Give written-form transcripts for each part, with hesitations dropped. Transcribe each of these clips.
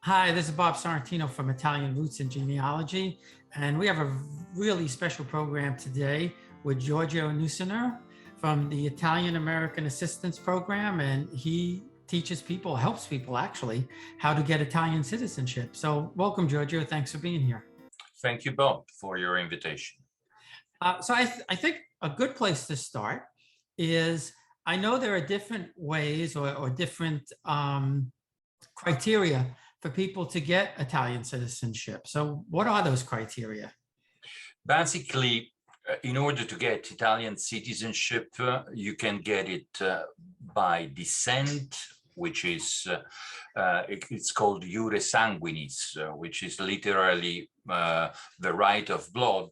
Hi, this is Bob Sorrentino from Italian Roots and Genealogy, and we have a really special program today with Giorgio Nusiner from the Italian American Assistance Program, and he teaches people, helps people actually, how to get Italian citizenship. So welcome, Giorgio. Thanks for being here. Thank you, Bob, for your invitation. I think a good place to start is, I know there are different ways or different criteria for people to get Italian citizenship. So what are those criteria? Basically, in order to get Italian citizenship, you can get it by descent, which is, it's called iure sanguinis, which is literally the right of blood,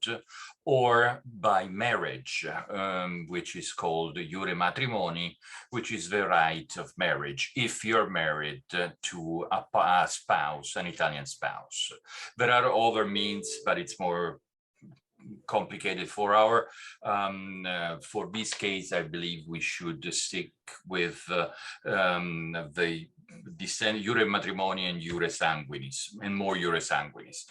or by marriage, which is called iure matrimoni, which is the right of marriage, if you're married to a spouse, an Italian spouse. There are other means, but it's more complicated for our for this case. I believe we should stick with the descent, iure matrimoni and iure sanguinis, and more iure sanguinis.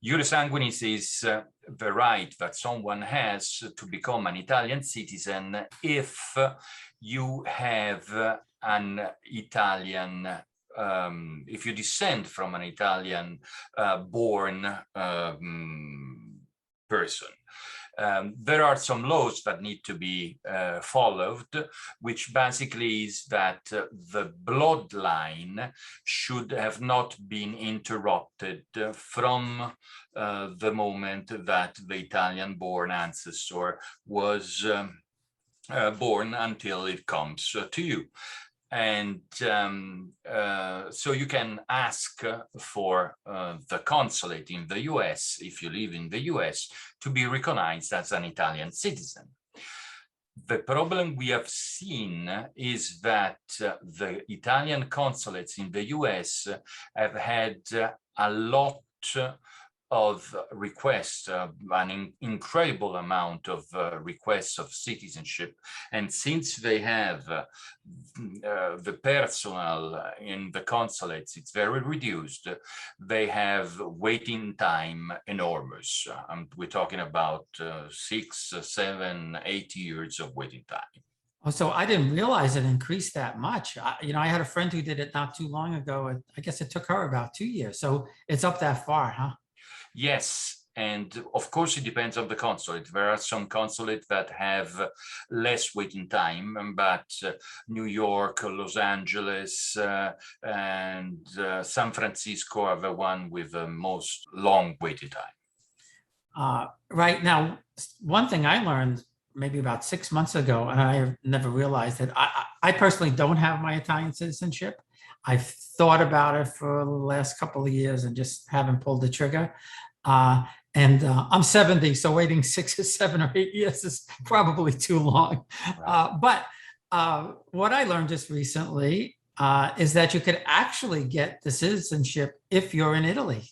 Iure sanguinis is the right that someone has to become an Italian citizen if you have an Italian if you descend from an Italian born person. There are some laws that need to be followed, which basically is that the bloodline should have not been interrupted from the moment that the Italian-born ancestor was born until it comes to you. And so you can ask for the consulate in the US, if you live in the US, to be recognized as an Italian citizen. The problem we have seen is that the Italian consulates in the US have had a lot of requests, an incredible amount of requests of citizenship. And since they have the personnel in the consulates, it's very reduced, they have waiting time enormous. We're talking about 6, 7, 8 years of waiting time. Oh, so I didn't realize it increased that much. I had a friend who did it not too long ago. I guess it took her about 2 years. So it's up that far, huh? Yes, and of course it depends on the consulate. There are some consulates that have less waiting time, but New York, Los Angeles, and San Francisco are the one with the most long waiting time. Right now, one thing I learned maybe about 6 months ago, and I never realized that I personally don't have my Italian citizenship. I've thought about it for the last couple of years and just haven't pulled the trigger. I'm 70, so waiting 6 or 7 or 8 years is probably too long. Right. But what I learned just recently is that you could actually get the citizenship if you're in Italy.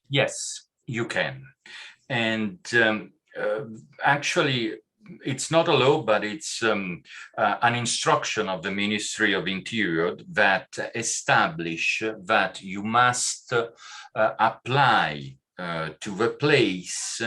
Yes, you can. And actually, it's not a law, but it's an instruction of the Ministry of Interior that establish that you must apply to the place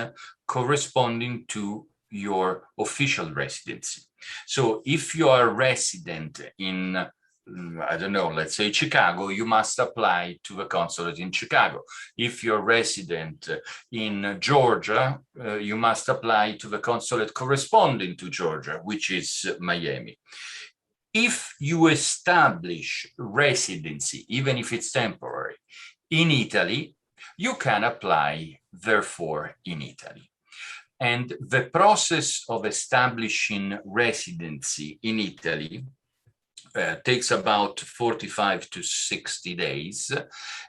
corresponding to your official residency. So if you are a resident in, I don't know, let's say Chicago, you must apply to the consulate in Chicago. If you're resident in Georgia, you must apply to the consulate corresponding to Georgia, which is Miami. If you establish residency, even if it's temporary, in Italy, you can apply, therefore, in Italy. And the process of establishing residency in Italy takes about 45 to 60 days.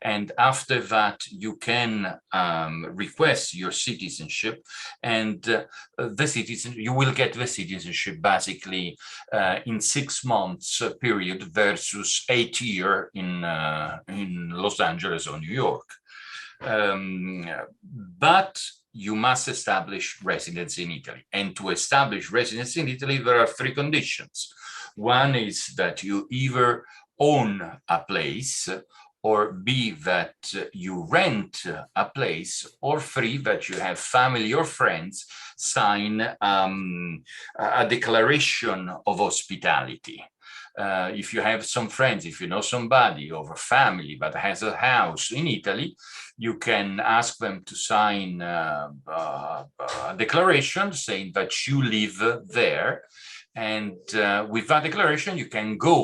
And after that, you can request your citizenship, and you will get the citizenship basically in 6 months period versus 8 years in Los Angeles or New York. But you must establish residency in Italy. And to establish residency in Italy, there are 3 conditions. One is that you either own a place or B, that you rent a place, or three, that you have family or friends sign a declaration of hospitality. If you have some friends, if you know somebody or a family that has a house in Italy, you can ask them to sign a declaration saying that you live there. And with that declaration, you can go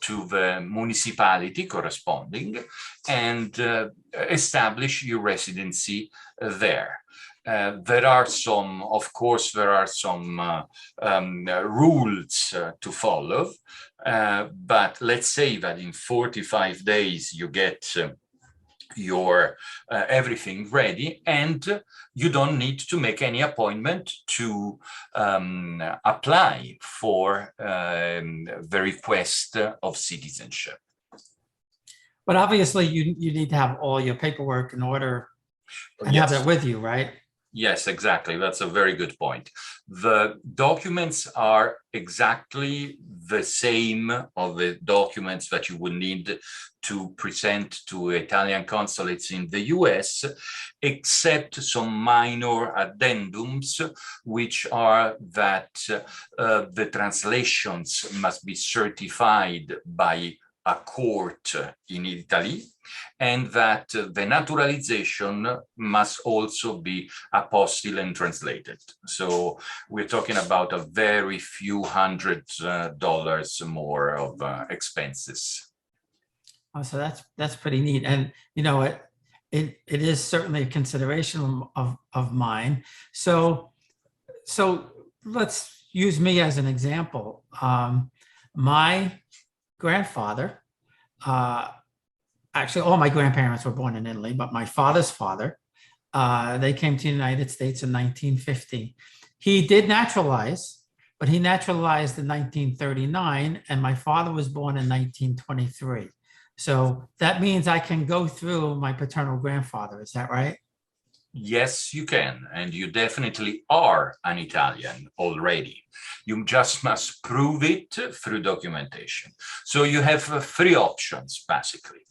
to the municipality corresponding and establish your residency there. There are some, of course, rules to follow, but let's say that in 45 days you get your everything ready, and you don't need to make any appointment to apply for the request of citizenship. But obviously you need to have all your paperwork in order and have that with you, right? Yes, exactly. That's a very good point. The documents are exactly the same of the documents that you will need to present to Italian consulates in the US, except some minor addendums, which are that the translations must be certified by a court in Italy, and that the naturalization must also be apostille and translated. So we're talking about a very few $100s more of expenses. Oh, so that's pretty neat. And you know, it is certainly a consideration of mine. So let's use me as an example. My grandfather, actually all my grandparents were born in Italy, but my father's father, they came to the United States in 1950. He did naturalize, but he naturalized in 1939, and my father was born in 1923. So that means I can go through my paternal grandfather. Is that right? Yes, you can, and you definitely are an Italian already. You just must prove it through documentation. So you have three options, basically.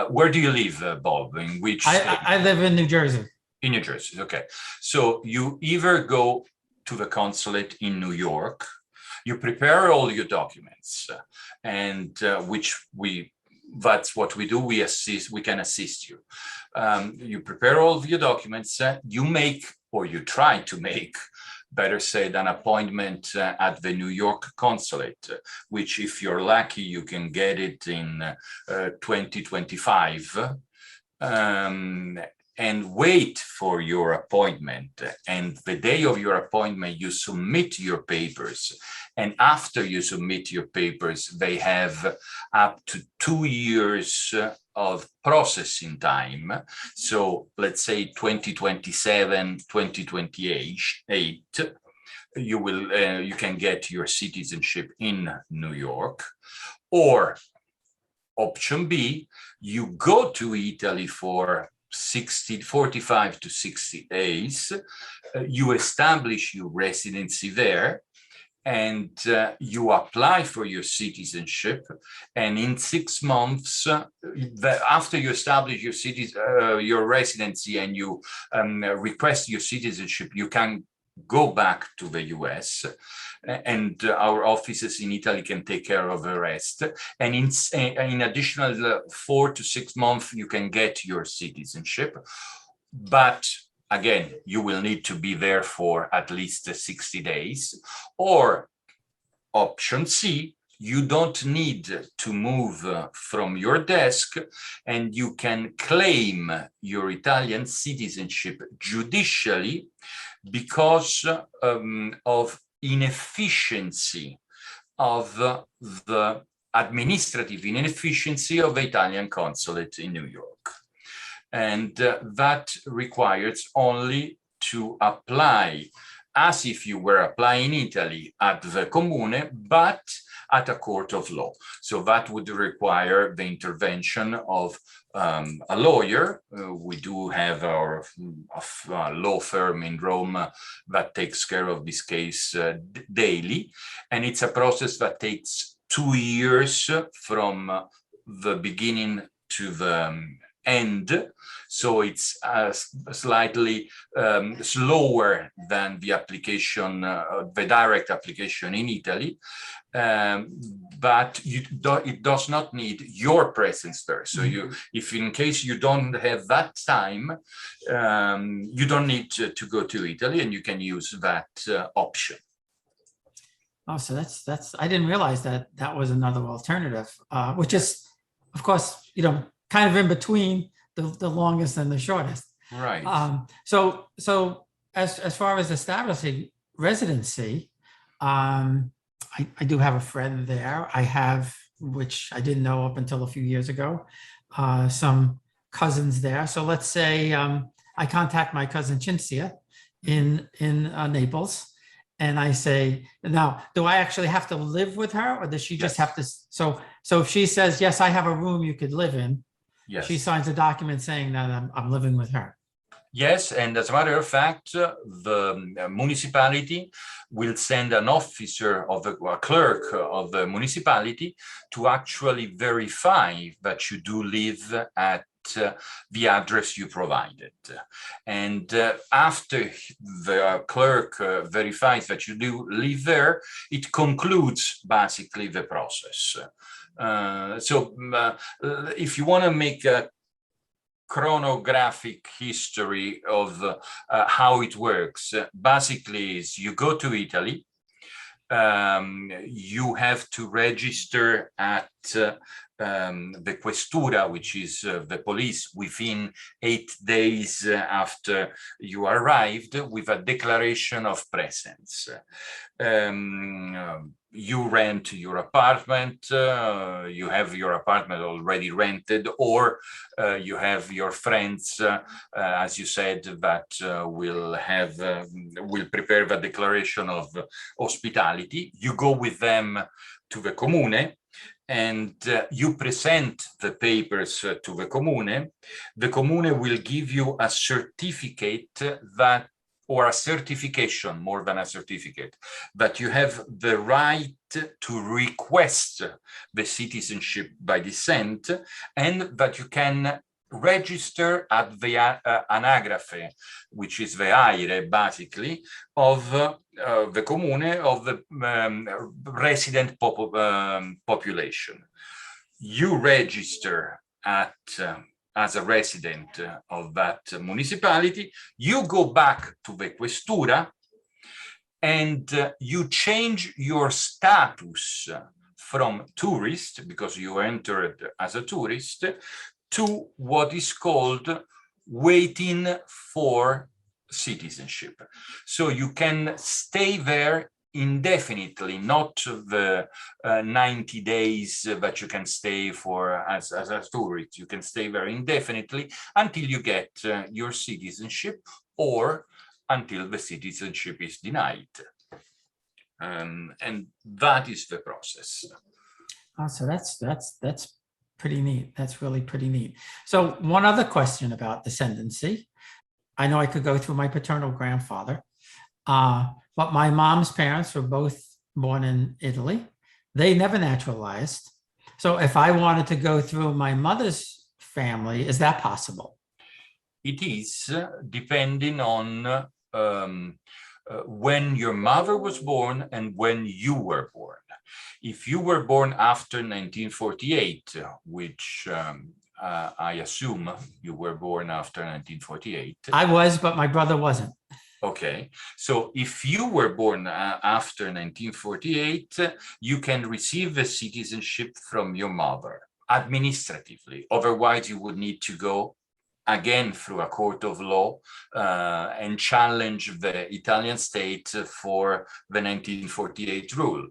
Where do you live, Bob? In which state? I live in New Jersey. In New Jersey, okay. So you either go to the consulate in New York, you prepare all your documents, and that's what we do. We can assist you. You prepare all of your documents, you make, or you try to make, better said, an appointment at the New York consulate, which if you're lucky, you can get it in 2025. And wait for your appointment. And the day of your appointment, you submit your papers. And after you submit your papers, they have up to 2 years of processing time. So let's say 2027, 2028, you can get your citizenship in New York. Or option B, you go to Italy for 45 to 60 days, you establish your residency there, and you apply for your citizenship. And in 6 months, after you establish your residency and you request your citizenship, you can go back to the US, and our offices in Italy can take care of the rest. And in additional 4 to 6 months, you can get your citizenship. But again, you will need to be there for at least 60 days. Or option C, you don't need to move from your desk, and you can claim your Italian citizenship judicially because of inefficiency of the administrative inefficiency of the Italian consulate in New York. And that requires only to apply as if you were applying in Italy at the Comune, but at a court of law. So that would require the intervention of a lawyer. We do have our law firm in Rome that takes care of this case daily. And it's a process that takes 2 years from the beginning to the end. So it's slightly slower than the application, the direct application in Italy. But it does not need your presence there. So if in case you don't have that time, you don't need to go to Italy, and you can use that option. Oh, so that's I didn't realize that was another alternative, which is, of course, kind of in between the longest and the shortest. Right. So as far as establishing residency, I do have a friend there. I have, which I didn't know up until a few years ago, some cousins there. So let's say I contact my cousin Cinzia in Naples, and I say, now, do I actually have to live with her, or does she just have to? So if she says, yes, I have a room you could live in, yes, she signs a document saying that I'm living with her. Yes, and as a matter of fact, the municipality will send an officer of a clerk of the municipality to actually verify that you do live at the address you provided. And after the clerk verifies that you do live there, it concludes basically the process. If you want to make a chronographic history of how it works, basically is you go to Italy, you have to register at the questura, which is the police, within 8 days after you arrived, with a declaration of presence. You rent your apartment, you have your apartment already rented, or you have your friends, as you said, that will prepare the declaration of hospitality. You go with them to the comune, and you present the papers to the comune. The comune will give you a certificate that, or a certification, more than a certificate, that you have the right to request the citizenship by descent, and that you can register at the anagrafe, which is the aire, basically, of the comune, of the resident population. You register at as a resident of that municipality, you go back to the questura, and you change your status from tourist, because you entered as a tourist, to what is called waiting for citizenship. So you can stay there indefinitely, not the 90 days that you can stay for as a tourist. You can stay there indefinitely until you get your citizenship, or until the citizenship is denied. And that is the process. Oh, so that's pretty neat. That's really pretty neat. So one other question about descendancy. I know I could go through my paternal grandfather, but my mom's parents were both born in Italy. They never naturalized. So if I wanted to go through my mother's family, is that possible? It is, depending on when your mother was born and when you were born. If you were born after 1948, which I assume you were born after 1948. I was, but my brother wasn't. Okay, so if you were born after 1948, you can receive the citizenship from your mother administratively. Otherwise, you would need to go again through a court of law and challenge the Italian state for the 1948 rule.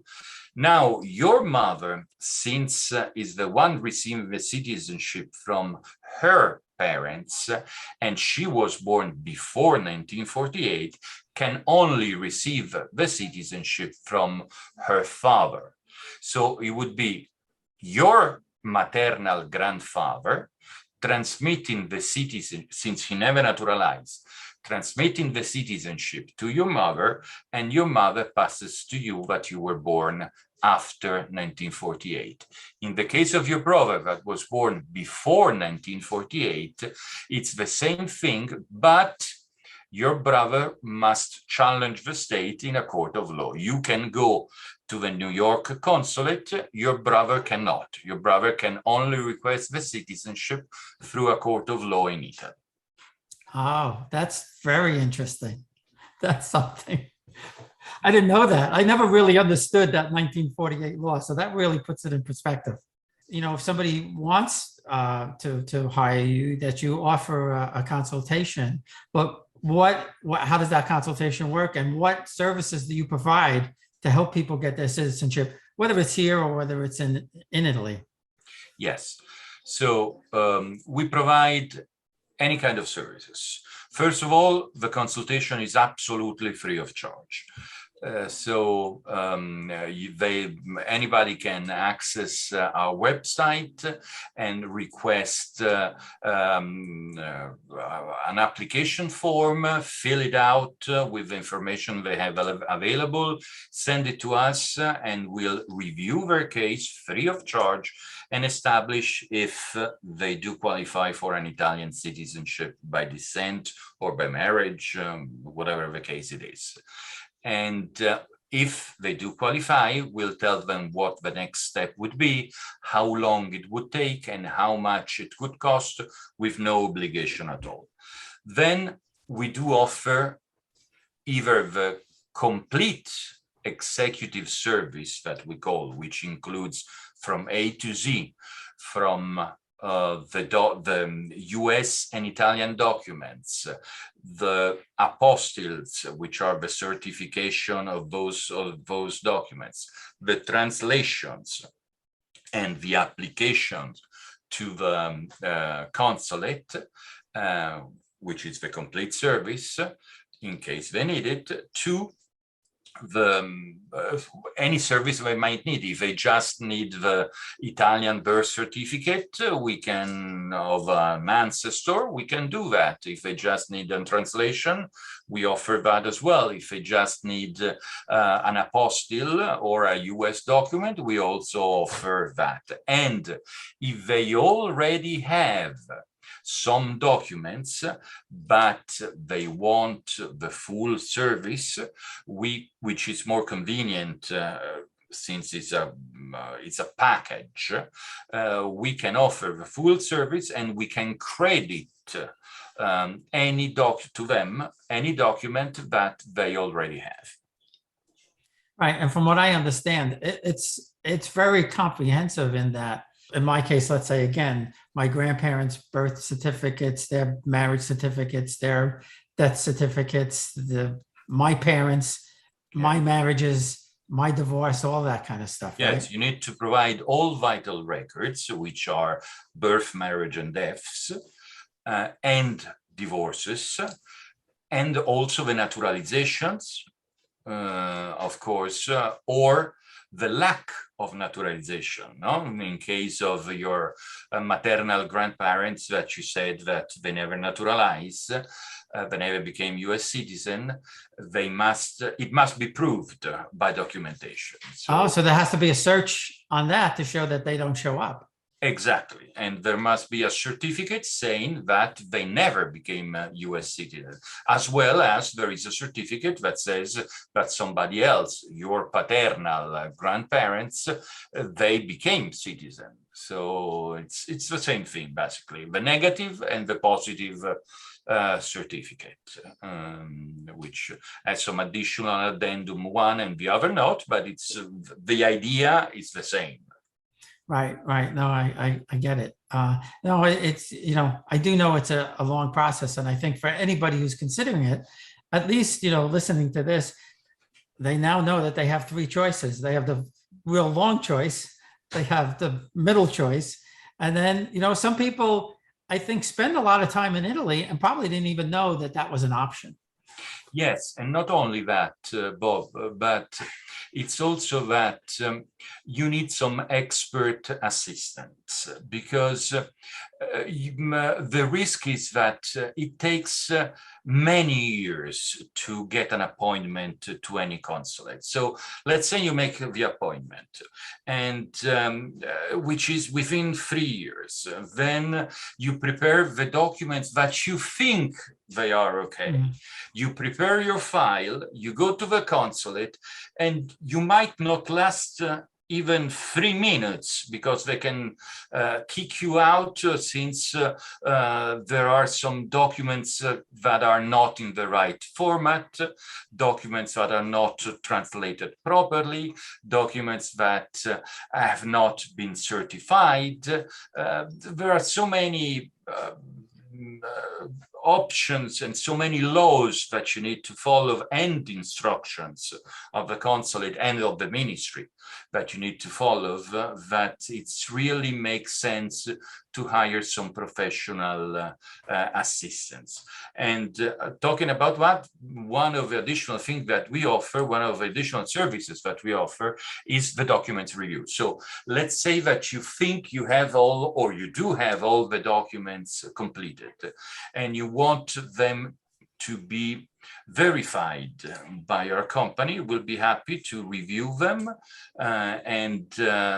Now, your mother, since is the one receiving the citizenship from her parents, and she was born before 1948, can only receive the citizenship from her father. So it would be your maternal grandfather transmitting the citizenship, since he never naturalized, transmitting the citizenship to your mother, and your mother passes to you that you were born after 1948. In the case of your brother that was born before 1948, it's the same thing, but your brother must challenge the state in a court of law. You can go to the New York consulate, your brother cannot. Your brother can only request the citizenship through a court of law in Italy. Oh, that's very interesting. That's something. I didn't know that. I never really understood that 1948 law. So that really puts it in perspective. You know, if somebody wants to hire you, that you offer a consultation, but how does that consultation work, and what services do you provide to help people get their citizenship, whether it's here or whether it's in Italy? Yes. So we provide any kind of services. First of all, the consultation is absolutely free of charge. Anybody can access our website and request an application form, fill it out with the information they have available, send it to us, and we'll review their case free of charge and establish if they do qualify for an Italian citizenship by descent or by marriage, whatever the case it is. And if they do qualify, we'll tell them what the next step would be, how long it would take, and how much it would cost, with no obligation at all. Then we do offer either the complete executive service that we call, which includes from A to Z, from the US and Italian documents, the apostilles, which are the certification of those documents, the translations, and the applications to the consulate, which is the complete service, in case they need it, to any service they might need. If they just need the Italian birth certificate, we can, of an ancestor, we can do that. If they just need a translation, we offer that as well. If they just need an apostille or a US document, we also offer that. And if they already have some documents, but they want the full service, which is more convenient since it's a package. We can offer the full service, and we can credit any document that they already have. Right, and from what I understand, it's very comprehensive in that. In my case, let's say again, my grandparents' birth certificates, their marriage certificates, their death certificates, my parents, my marriages, my divorce, all that kind of stuff. Yes, right? You need to provide all vital records, which are birth, marriage, and deaths, and divorces, and also the naturalizations, of course, or the lack of naturalization, no? In case of your maternal grandparents that you said that they never naturalized, they never became US citizen, it must be proved by documentation. So there has to be a search on that to show that they don't show up. Exactly. And there must be a certificate saying that they never became a US citizen, as well as there is a certificate that says that somebody else, your paternal grandparents, they became citizens. So it's the same thing, basically, the negative and the positive certificate, which has some additional addendum, one and the other not, but the idea is the same. Right. No, I get it. No, it's, I do know it's a long process. And I think for anybody who's considering it, at least, listening to this, they now know that they have three choices. They have the real long choice, they have the middle choice. And then, some people, I think, spend a lot of time in Italy and probably didn't even know that that was an option. Yes, and not only that, Bob, but it's also that you need some expert assistance because the risk is that it takes many years to get an appointment to any consulate. So let's say you make the appointment, and which is within 3 years. Then you prepare the documents that you think they are okay. Mm-hmm. You prepare your file, you go to the consulate, and you might not last even 3 minutes because they can kick you out since there are some documents that are not in the right format, documents that are not translated properly, documents that have not been certified. There are so many options and so many laws that you need to follow and instructions of the consulate and of the ministry that you need to follow, that it really makes sense to hire some professional assistance. And talking about what, one of the additional things that we offer, one of the additional services that we offer is the documents review. So let's say that you think you have all, or you do have all the documents completed, and you want them to be verified by our company. We'll be happy to review them and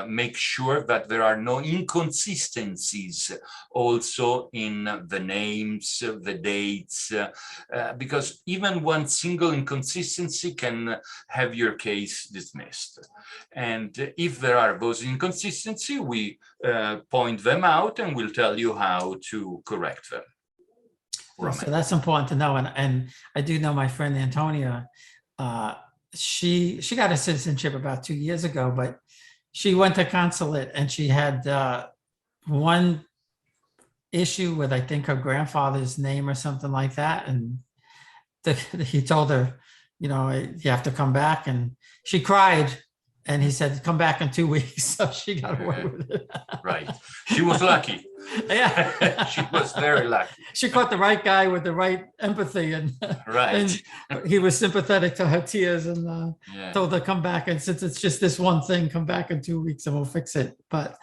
make sure that there are no inconsistencies also in the names, the dates, because even one single inconsistency can have your case dismissed. And if there are those inconsistencies, we point them out and we'll tell you how to correct them. So that's important to know. And I do know my friend Antonia, she got a citizenship about 2 years ago, but she went to consulate and she had one issue with, I think, her grandfather's name or something like that. And he told her, you know, you have to come back. And she cried. And he said, come back in 2 weeks. So she got away with it. Right. She was lucky. Yeah. She was very lucky. She caught the right guy with the right empathy. And, right. And he was sympathetic to her tears and told her, come back. And since it's just this one thing, come back in 2 weeks and we'll fix it. But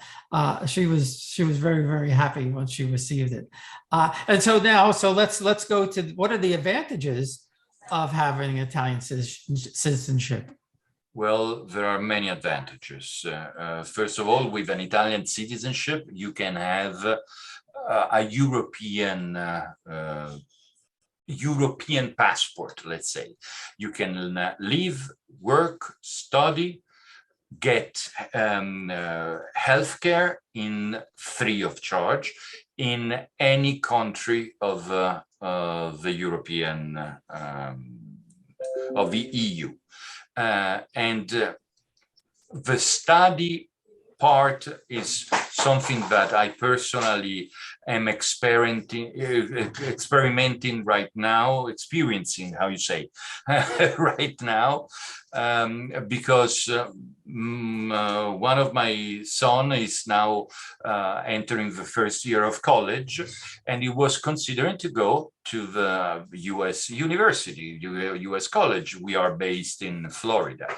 she was very, very happy when she received it. And so now, let's go to what are the advantages of having Italian citizenship? Well, there are many advantages. First of all, with an Italian citizenship, you can have a European passport, let's say. You can live, work, study, get healthcare free of charge in any country of the European, of the EU. And the study part is something that I personally am experimenting right now, right now, because one of my son is now entering the first year of college, and he was considering to go to the US university, US college. We are based in Florida.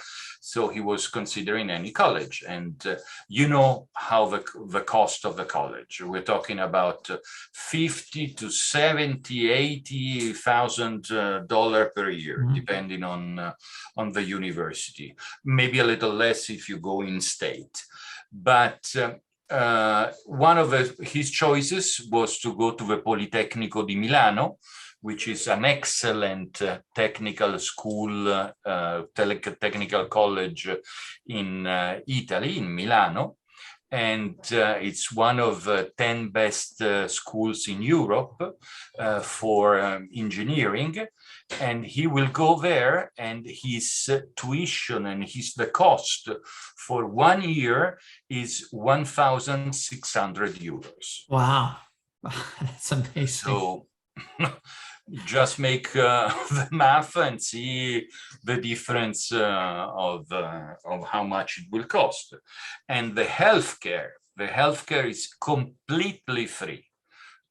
So he was considering any college, and you know how the cost of the college. We're talking about $50,000 to $70,000, $80,000 per year, depending on the university. Maybe a little less if you go in state. But one of his choices was to go to the Politecnico di Milano, which is an excellent technical school, technical college in Italy, in Milano. And it's one of 10 best schools in Europe for engineering. And he will go there, and his tuition and the cost for 1 year is €1,600. Wow, that's amazing. So just make the math and see the difference of how much it will cost. And the healthcare is completely free.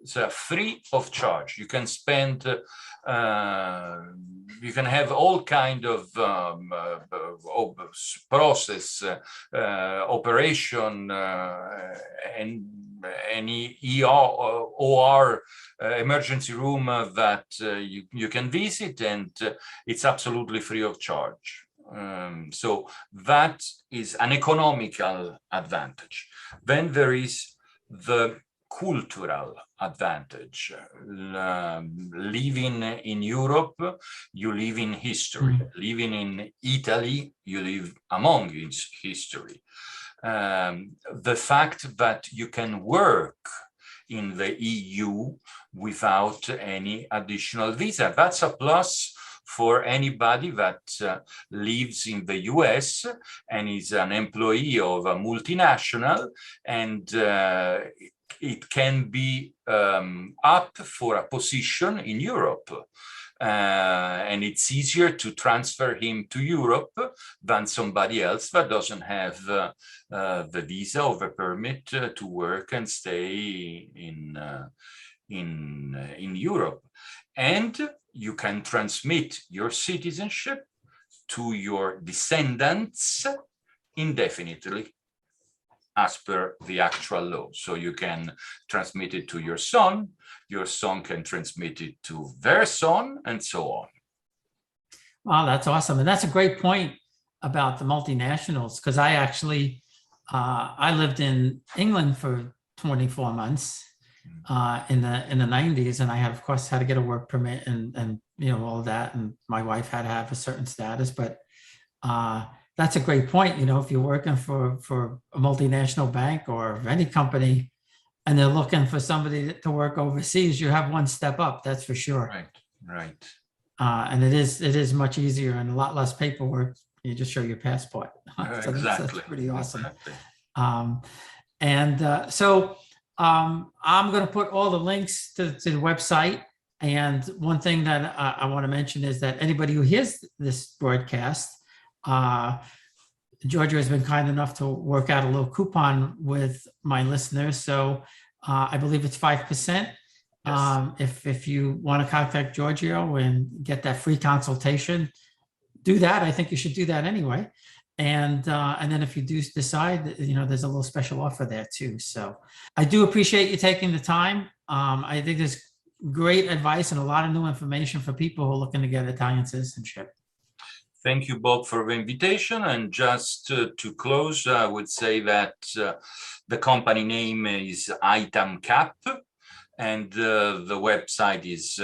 So free of charge. You can spend, you can have all kind of process, operation, and any OR emergency room that you can visit, and it's absolutely free of charge. So that is an economical advantage. Then there is the cultural advantage. Living in Europe, you live in history. Living in Italy, you live among its history. The fact that you can work in the EU without any additional visa, that's a plus for anybody that lives in the US and is an employee of a multinational, and it can be up for a position in Europe. And it's easier to transfer him to Europe than somebody else that doesn't have the visa or the permit to work and stay in Europe. And you can transmit your citizenship to your descendants indefinitely, as per the actual law. So you can transmit it to your son can transmit it to their son, and so on. Wow, that's awesome. And that's a great point about the multinationals, because I actually, I lived in England for 24 months in the 90s, and I had, of course, had to get a work permit and you know, all of that, and my wife had to have a certain status. But that's a great point. You know, if you're working for a multinational bank or any company, and they're looking for somebody to work overseas, you have one step up, that's for sure. Right. And it is much easier and a lot less paperwork. You just show your passport. So Exactly. that's pretty awesome. Exactly. So I'm going to put all the links to the website. And one thing that I want to mention is that anybody who hears this broadcast, Giorgio has been kind enough to work out a little coupon with my listeners. So I believe it's 5%. Yes. If you want to contact Giorgio and get that free consultation, do that. I think you should do that anyway. And then if you do decide, you know, there's a little special offer there too. So I do appreciate you taking the time. I think there's great advice and a lot of new information for people who are looking to get Italian citizenship. Thank you, Bob, for the invitation. And just to close, I would say that the company name is Itamcap, and the website is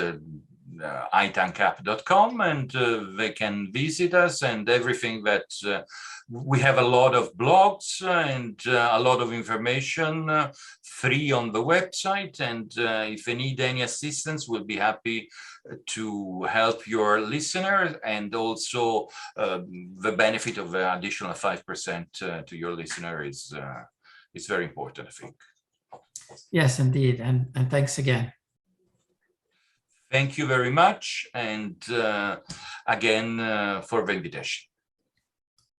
itamcap.com, and they can visit us, and everything that we have a lot of blogs and a lot of information free on the website. And if they need any assistance, we'll be happy to help your listeners, and also the benefit of the additional 5% to your listener is very important, I think. Yes, indeed. And thanks again. Thank you very much. And again, for the invitation.